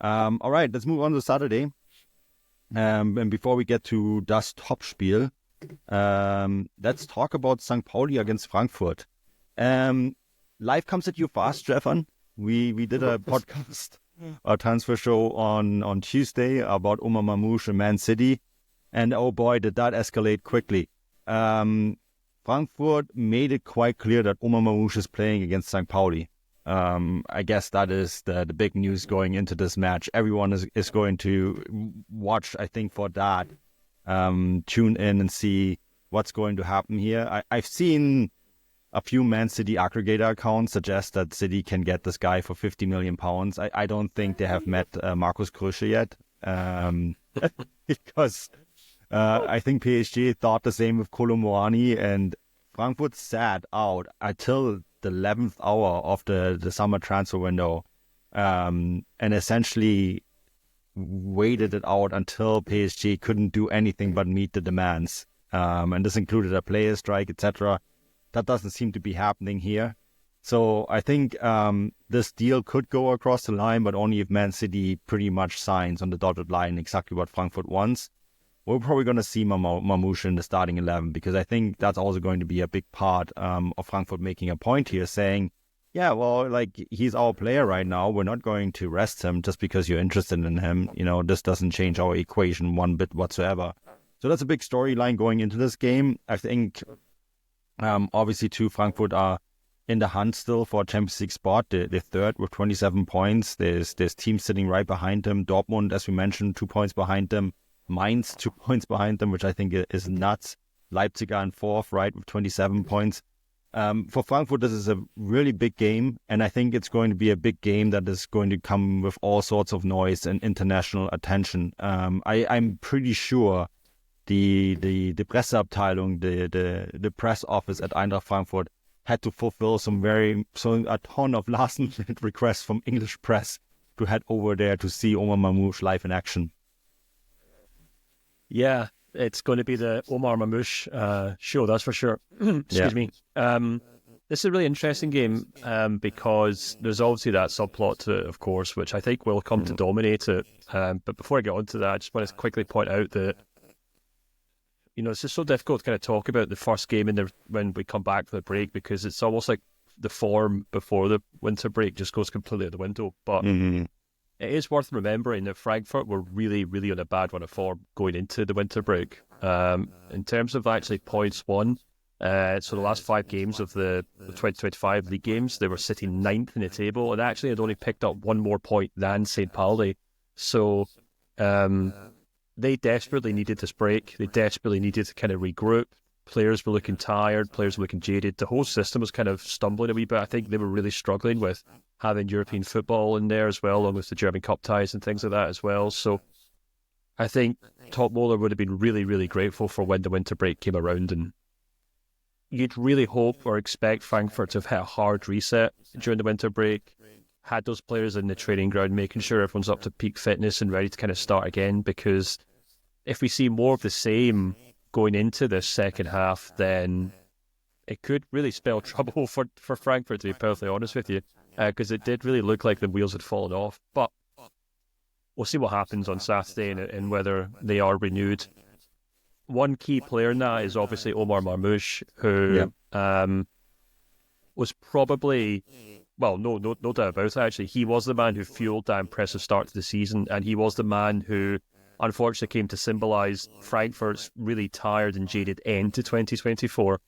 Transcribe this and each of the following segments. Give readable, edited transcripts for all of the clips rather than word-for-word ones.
All right, let's move on to Saturday. And before we get to das Topspiel, let's talk about St. Pauli against Frankfurt. Life comes at you fast, Stefan. We did a podcast, a transfer show on Tuesday about Omar Marmoush and Man City. And oh boy, did that escalate quickly. Frankfurt made it quite clear that Omar Marmoush is playing against St. Pauli. I guess that is the big news going into this match. Everyone is going to watch, I think, for that. Tune in and see what's going to happen here. I've seen a few Man City aggregator accounts suggest that City can get this guy for £50 million. I don't think they have met Markus Krösche yet. Because I think PSG thought the same with Kolo Muani, and Frankfurt sat out until the 11th hour of the summer transfer window, and essentially waited it out until PSG couldn't do anything but meet the demands. And this included a player strike, etc. That doesn't seem to be happening here. So I think this deal could go across the line, but only if Man City pretty much signs on the dotted line exactly what Frankfurt wants. We're probably going to see Marmoush in the starting 11, because I think that's also going to be a big part of Frankfurt making a point here, saying, yeah, well, like, he's our player right now. We're not going to rest him just because you're interested in him. You know, this doesn't change our equation one bit whatsoever. So that's a big storyline going into this game. I think, obviously, too, Frankfurt are in the hunt still for a Champions League spot. They're third with 27 points. There's teams sitting right behind them. Dortmund, as we mentioned, 2 points behind them. Mainz 2 points behind them, which I think is nuts. Leipzig are in fourth, right, with 27 points. For Frankfurt, this is a really big game, and I think it's going to be a big game that is going to come with all sorts of noise and international attention. I'm pretty sure the Presseabteilung, the press office at Eintracht Frankfurt, had to fulfill a ton of last-minute requests from English press to head over there to see Omar Marmoush live in action. Yeah, it's going to be the Omar Marmoush show, that's for sure. Excuse me. This is a really interesting game because there's obviously that subplot to it, of course, which I think will come to dominate it. But before I get on to that, I just want to quickly point out that, you know, it's just so difficult to kind of talk about the first game when we come back from the break, because it's almost like the form before the winter break just goes completely out the window. But it is worth remembering that Frankfurt were really, really on a bad run of form going into the winter break. In terms of actually points won, so the last 5 games of the 2025 league games, they were sitting 9th in the table, and actually had only picked up 1 more point than St. Pauli. So they desperately needed this break. They desperately needed to kind of regroup. Players were looking tired. Players were looking jaded. The whole system was kind of stumbling a wee bit. I think they were really struggling with having European football in there as well, along with the German Cup ties and things like that as well. So I think Top Molar would have been really, really grateful for when the winter break came around. And you'd really hope or expect Frankfurt to have hit a hard reset during the winter break, had those players in the training ground, making sure everyone's up to peak fitness and ready to kind of start again. Because if we see more of the same going into this second half, then it could really spell trouble for Frankfurt, to be perfectly honest with you, because it did really look like the wheels had fallen off. But we'll see what happens on Saturday and whether they are renewed. One key player in that is obviously Omar Marmoush, who was probably, well, no doubt about it, actually. He was the man who fueled that impressive start to the season, and he was the man who unfortunately came to symbolise Frankfurt's really tired and jaded end to 2024.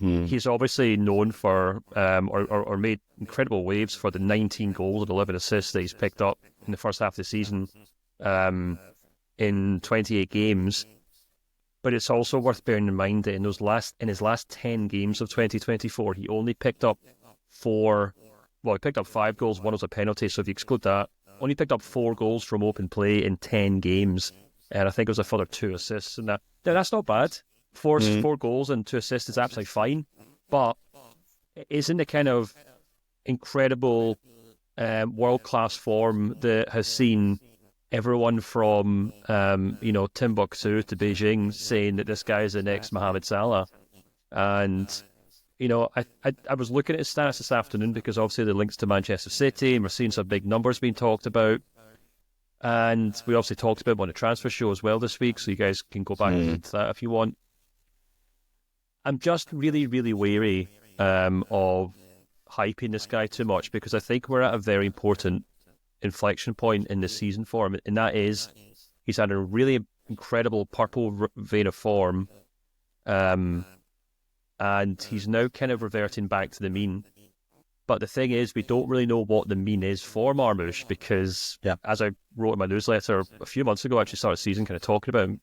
He's obviously known for, or made incredible waves for the 19 goals and 11 assists that he's picked up in the first half of the season in 28 games. But it's also worth bearing in mind that in his last 10 games of 2024, he only picked up 5 goals, 1 was a penalty, so if you exclude that, only picked up 4 goals from open play in 10 games. And I think it was a further 2 assists. And that's not bad. 4 goals and 2 assists is absolutely fine, but it isn't the kind of incredible world-class form that has seen everyone from Timbuktu to Beijing saying that this guy is the next Mohamed Salah. And I was looking at his stats this afternoon because obviously the links to Manchester City, and we're seeing some big numbers being talked about. And we obviously talked about him on the transfer show as well this week, so you guys can go back and to that if you want. I'm just really, really wary of hyping this guy too much, because I think we're at a very important inflection point in the season for him, and that is he's had a really incredible purple vein of form, and he's now kind of reverting back to the mean. But the thing is, we don't really know what the mean is for Marmoush, because as I wrote in my newsletter a few months ago, actually started the season kind of talking about him,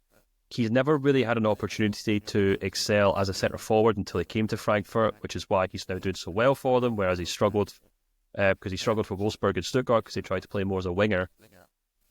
he's never really had an opportunity to excel as a centre forward until he came to Frankfurt, which is why he's now doing so well for them, whereas he struggled because he struggled for Wolfsburg and Stuttgart because he tried to play more as a winger.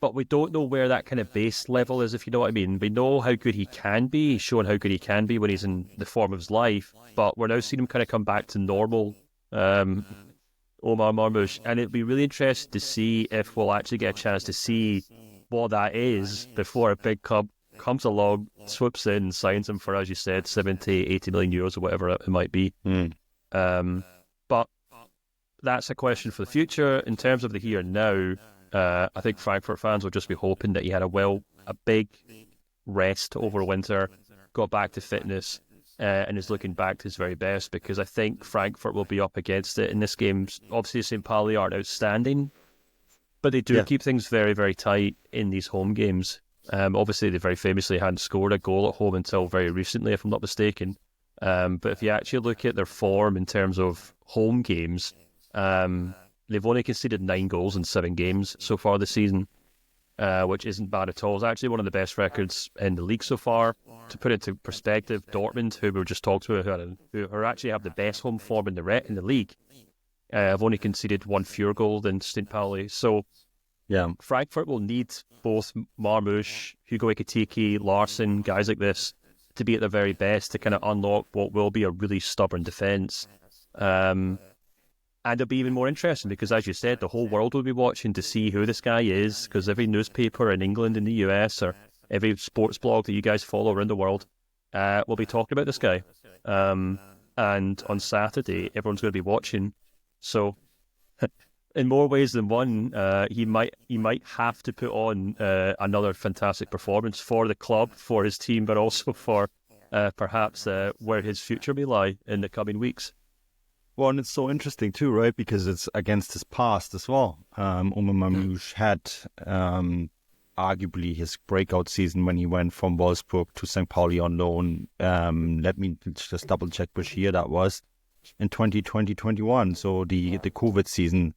But we don't know where that kind of base level is, if you know what I mean. We know how good he can be. He's shown how good he can be when he's in the form of his life, but we're now seeing him kind of come back to normal Omar Marmoush, and it'd be really interesting to see if we'll actually get a chance to see what that is before a big club comes along, swoops in, signs him for, as you said, 70, 80 million euros or whatever it might be. But that's a question for the future. In terms of the here and now, I think Frankfurt fans will just be hoping that he had a big rest over winter, got back to fitness, and is looking back to his very best, because I think Frankfurt will be up against it in this game. Obviously, St. Pauli aren't outstanding, but they do keep things very, very tight in these home games. Obviously, they very famously hadn't scored a goal at home until very recently, if I'm not mistaken. But if you actually look at their form in terms of home games, they've only conceded 9 goals in 7 games so far this season, which isn't bad at all. It's actually one of the best records in the league so far. To put it into perspective, Dortmund, who we just talked about, who actually have the best home form in the league, have only conceded 1 fewer goal than St. Pauli. So Frankfurt will need both Marmoush, Hugo Ekitike, Larson, guys like this, to be at their very best to kind of unlock what will be a really stubborn defence. And it'll be even more interesting because, as you said, the whole world will be watching to see who this guy is, because every newspaper in England and the US, or every sports blog that you guys follow around the world, will be talking about this guy. And on Saturday, everyone's going to be watching. So, in more ways than one, he might have to put on another fantastic performance for the club, for his team, but also for perhaps where his future may lie in the coming weeks. Well, and it's so interesting too, right? Because it's against his past as well. Omar Marmoush had arguably his breakout season when he went from Wolfsburg to St. Pauli on loan. Let me just double check which year that was. In 2020-21, so the COVID season,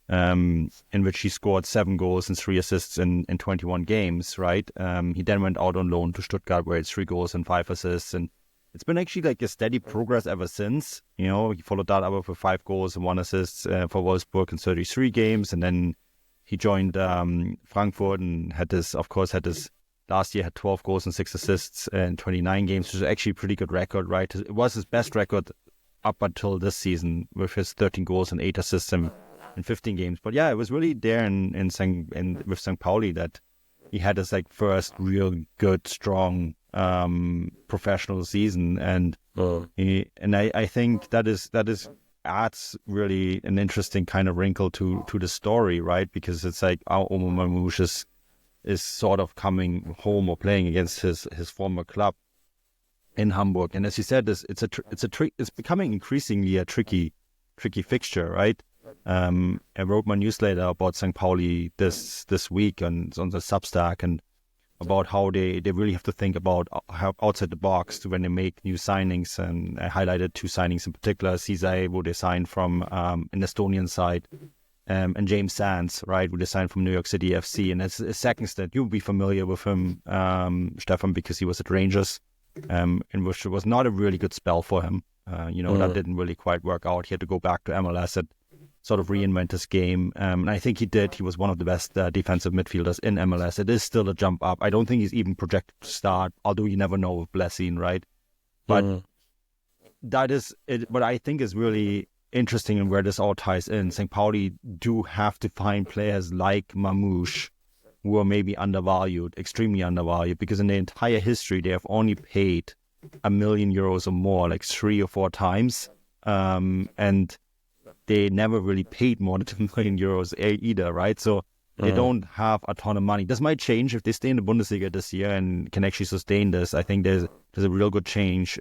in which he scored 7 goals and 3 assists in 21 games, right? He then went out on loan to Stuttgart, where it's 3 goals and 5 assists, and it's been actually like a steady progress ever since. You know, he followed that up with 5 goals and 1 assist for Wolfsburg in 33 games, and then he joined Frankfurt and had this last year had 12 goals and 6 assists in 29 games, which is actually a pretty good record, right? It was his best record up until this season with his 13 goals and 8 assists in 15 games. But yeah, it was really there with St. Pauli that he had his like first real good, strong professional season, and I think that adds really an interesting kind of wrinkle to the story, right? Because it's like Omar Marmoush is sort of coming home or playing against his former club in Hamburg, and as you said, it's becoming increasingly a tricky fixture, right? I wrote my newsletter about St. Pauli this week on the Substack, and about how they really have to think about how outside the box when they make new signings. And I highlighted 2 signings in particular: Cizay, who they signed from an Estonian side, and James Sands, right, who they signed from New York City FC. And it's a second step. You'll be familiar with him, Stefan, because he was at Rangers, in which it was not a really good spell for him. That didn't really quite work out. He had to go back to MLS and sort of reinvent his game. And I think he did. He was one of the best defensive midfielders in MLS. It is still a jump up. I don't think he's even projected to start, although you never know with Blessing, right? But that is it. What I think is really interesting and where this all ties in, St. Pauli do have to find players like Marmoush who are maybe undervalued, extremely undervalued, because in their entire history, they have only paid €1 million or more, like 3 or 4 times. And they never really paid more than €2 million either, right? So they don't have a ton of money. This might change if they stay in the Bundesliga this year and can actually sustain this. I think there's a real good chance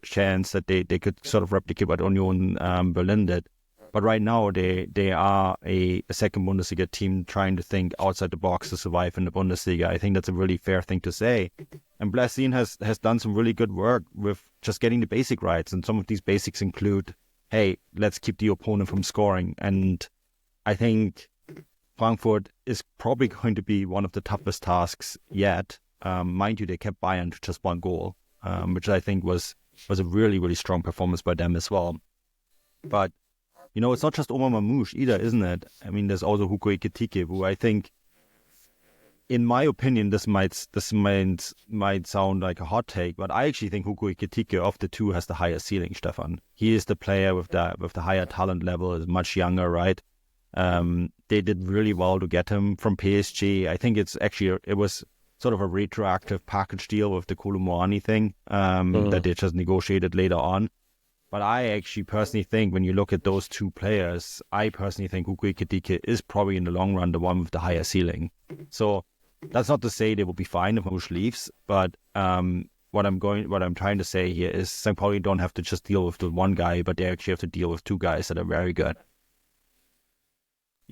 that they could sort of replicate what Union Berlin did. But right now they are a second Bundesliga team trying to think outside the box to survive in the Bundesliga. I think that's a really fair thing to say. And Blessing has done some really good work with just getting the basic rights. And some of these basics include, hey, let's keep the opponent from scoring. And I think Frankfurt is probably going to be one of the toughest tasks yet. Mind you, they kept Bayern to just one goal, which I think was a really, really strong performance by them as well. But it's not just Omar Marmoush either, isn't it? I mean, there's also Hugo Ekitike, who I think, in my opinion, this might sound like a hot take, but I actually think Hugo Ekitike of the two has the higher ceiling, Stefan. He is the player with the higher talent level, is much younger, right? They did really well to get him from PSG. I think it was sort of a retroactive package deal with the Koulibaly thing that they just negotiated later on. But I actually personally think when you look at those two players, I personally think Hugo Ekitike is probably in the long run the one with the higher ceiling. So that's not to say they will be fine if Marmoush leaves, but what I'm trying to say here is St. Pauli don't have to just deal with the one guy, but they actually have to deal with two guys that are very good.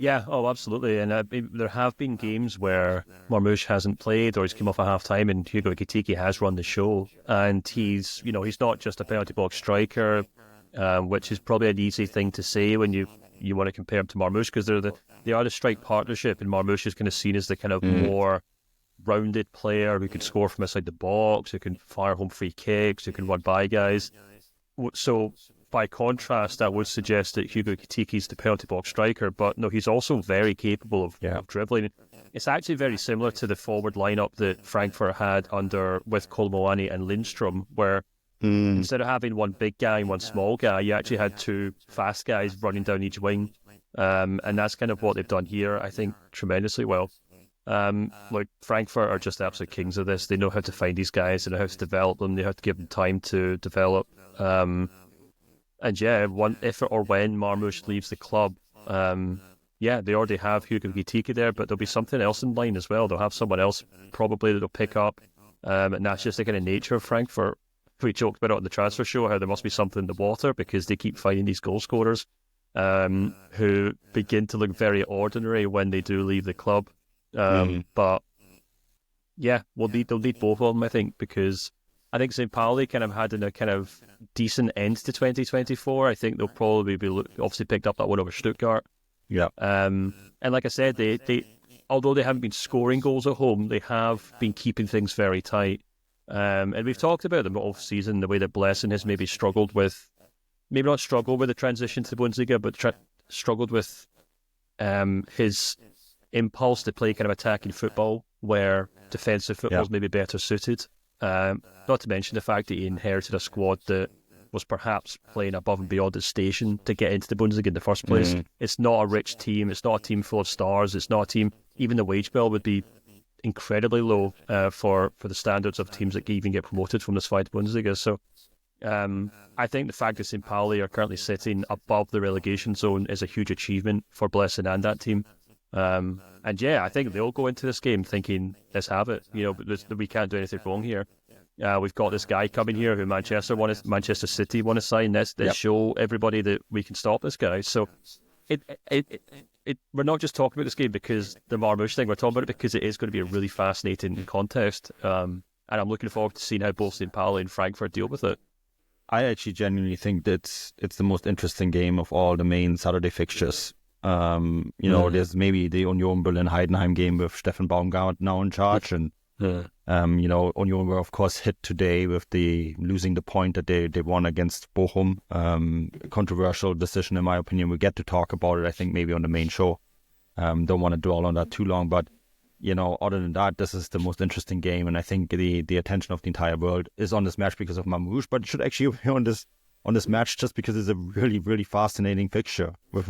Yeah, absolutely. And there have been games where Marmoush hasn't played or he's come off a half-time and Hugo Ekitike has run the show. And he's not just a penalty box striker, which is probably an easy thing to say when you want to compare him to Marmoush, because they are the strike partnership, and Marmoush is kind of seen as the kind of more rounded player who can score from outside the box, who can fire home free kicks, who can run by guys. So by contrast, that would suggest that Hugo Ekitike is the penalty box striker, but no, he's also very capable of dribbling. It's actually very similar to the forward lineup that Frankfurt had with Koulibaly and Lindstrom, where instead of having one big guy and one small guy, you actually had two fast guys running down each wing, and that's kind of what they've done here, I think, tremendously well. Frankfurt are just absolute kings of this. They know how to find these guys, they know how to develop them, they know how to give them time to develop. And yeah, if or when Marmoush leaves the club, they already have Hugo Ekitike there, but there'll be something else in line as well. They'll have someone else probably that'll pick up, and that's just the kind of nature of Frankfurt. We joked about it on the transfer show, how there must be something in the water because they keep finding these goal scorers who begin to look very ordinary when they do leave the club. But yeah, they'll need both of them, I think, because I think St. Pauli kind of had a kind of decent end to 2024. I think they'll probably be obviously picked up that one over Stuttgart. Yeah. And like I said, they although they haven't been scoring goals at home, they have been keeping things very tight. And we've talked about them all season, the way that Blessing has maybe not struggled with the transition to the Bundesliga, but struggled with his impulse to play kind of attacking football, where defensive football is maybe better suited. Not to mention the fact that he inherited a squad that was perhaps playing above and beyond its station to get into the Bundesliga in the first place. It's not a rich team. It's not a team full of stars. It's not a team. Even the wage bill would be incredibly low for the standards of teams that even get promoted from the Zweite Bundesliga. So I think the fact that St. Pauli are currently sitting above the relegation zone is a huge achievement for Blessing and that team. And yeah, I think they'll go into this game thinking, let's have it. But we can't do anything wrong here. We've got this guy coming here who Manchester City want to sign. Let's show everybody that we can stop this guy. So we're not just talking about this game because the Marmoush thing. We're talking about it because it is going to be a really fascinating contest. And I'm looking forward to seeing how both St. Pauli and Frankfurt deal with it. I actually genuinely think that it's the most interesting game of all the main Saturday fixtures. There's maybe the Union Berlin-Heidenheim game with Steffen Baumgart now in charge, and Union were of course hit today with losing the point that they won against Bochum. Controversial decision in my opinion. We'll get to talk about it, I think, maybe on the main show. Don't want to dwell on that too long, but other than that, this is the most interesting game, and I think the attention of the entire world is on this match because of Marmoush, but it should actually be on this match just because it's a really, really fascinating fixture with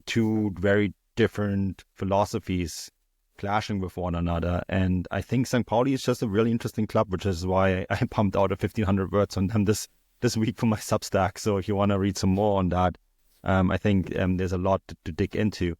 two very different philosophies clashing with one another. And I think St. Pauli is just a really interesting club, which is why I pumped out 1,500 words on them this week for my Substack. So if you want to read some more on that, I think there's a lot to dig into.